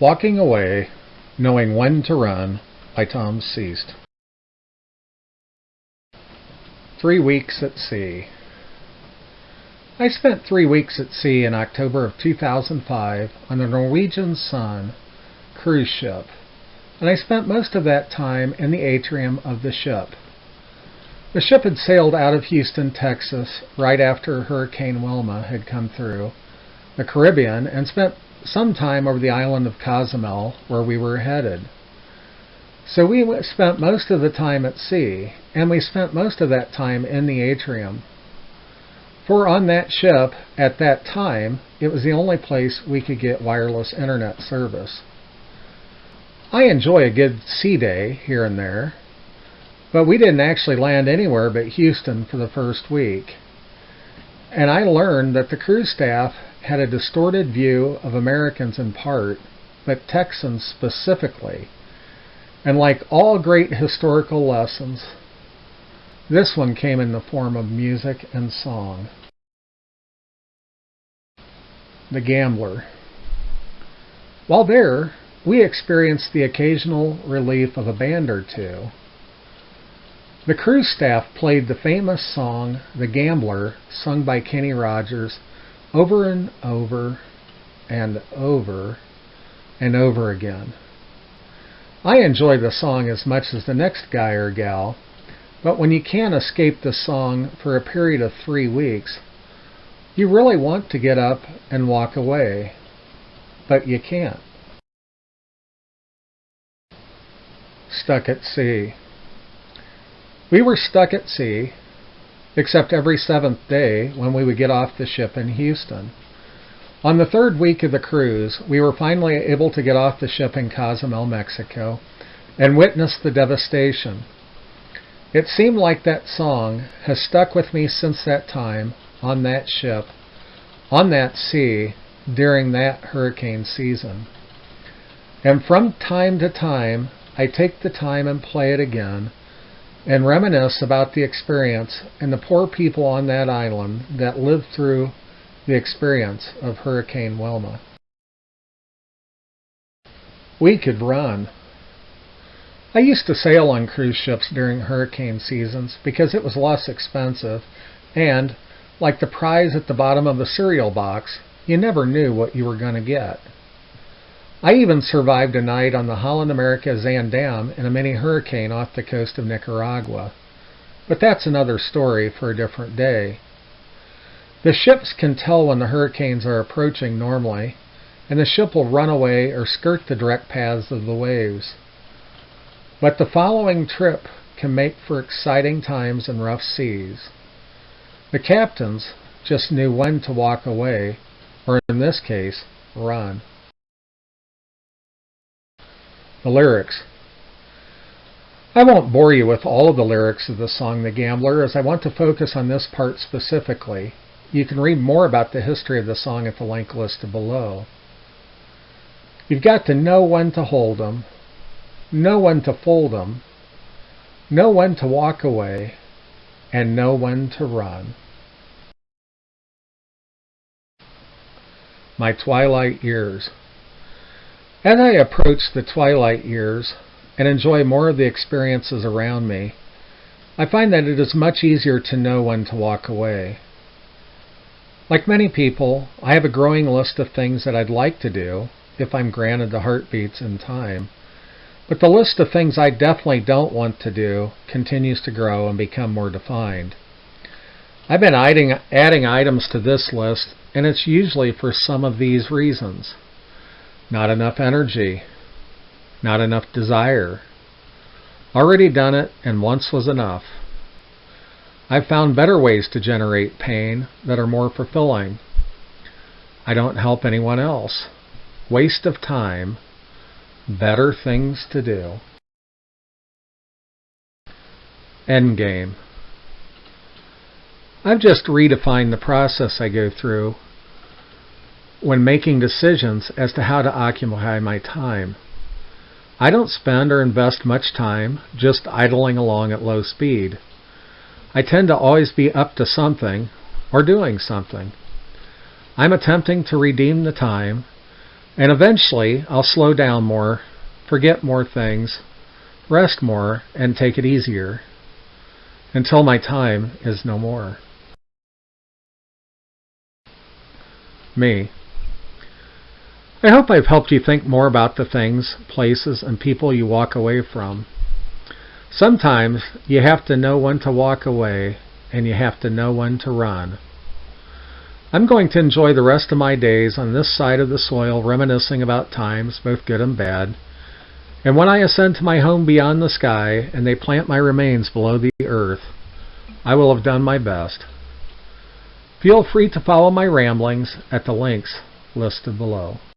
Walking Away, Knowing When to Run by Tom Seast. 3 weeks at sea. I spent 3 weeks at sea in October of 2005 on the Norwegian Sun cruise ship, and I spent most of that time in the atrium of the ship. The ship had sailed out of Houston, Texas, right after Hurricane Wilma had come through the Caribbean, and spent some time over the island of Cozumel, where we were headed. So we spent most of the time at sea, and we spent most of that time in the atrium. For on that ship, at that time, it was the only place we could get wireless internet service. I enjoy a good sea day here and there, but we didn't actually land anywhere but Houston for the first week. And I learned that the cruise staff had a distorted view of Americans in part, but Texans specifically. And like all great historical lessons, this one came in the form of music and song. The Gambler. While there, we experienced the occasional relief of a band or two. The cruise staff played the famous song, The Gambler, sung by Kenny Rogers, over and over and over and over again. I enjoy the song as much as the next guy or gal, but when you can't escape the song for a period of 3 weeks, you really want to get up and walk away, but you can't. Stuck at sea. We were stuck at sea, except every 7th day when we would get off the ship in Houston. On the 3rd week of the cruise, we were finally able to get off the ship in Cozumel, Mexico, and witness the devastation. It seemed like that song has stuck with me since that time, on that ship, on that sea, during that hurricane season. And from time to time, I take the time and play it again, and reminisce about the experience and the poor people on that island that lived through the experience of Hurricane Wilma. We could run. I used to sail on cruise ships during hurricane seasons because it was less expensive, and, like the prize at the bottom of the cereal box, you never knew what you were going to get. I even survived a night on the Holland America Zandam in a mini hurricane off the coast of Nicaragua. But that's another story for a different day. The ships can tell when the hurricanes are approaching normally, and the ship will run away or skirt the direct paths of the waves. But the following trip can make for exciting times in rough seas. The captains just knew when to walk away, or in this case, run. The lyrics. I won't bore you with all of the lyrics of the song The Gambler, as I want to focus on this part specifically. You can read more about the history of the song at the link listed below. You've got to know when to hold 'em, know when to fold 'em, know when to walk away, and know when to run. My twilight years. As I approach the twilight years and enjoy more of the experiences around me, I find that it is much easier to know when to walk away. Like many people, I have a growing list of things that I'd like to do if I'm granted the heartbeats in time, but the list of things I definitely don't want to do continues to grow and become more defined. I've been adding items to this list, and it's usually for some of these reasons. Not enough energy. Not enough desire. Already done it, and once was enough. I've found better ways to generate pain that are more fulfilling. I don't help anyone else. Waste of time. Better things to do. Endgame. I've just redefined the process I go through when making decisions as to how to occupy my time. I don't spend or invest much time just idling along at low speed. I tend to always be up to something or doing something. I'm attempting to redeem the time And eventually, I'll slow down more, forget more things, rest more, and take it easier, until my time is no more. Me. I hope I've helped you think more about the things, places, and people you walk away from. Sometimes you have to know when to walk away, and you have to know when to run. I'm going to enjoy the rest of my days on this side of the soil, reminiscing about times, both good and bad. And when I ascend to my home beyond the sky, and they plant my remains below the earth, I will have done my best. Feel free to follow my ramblings at the links listed below.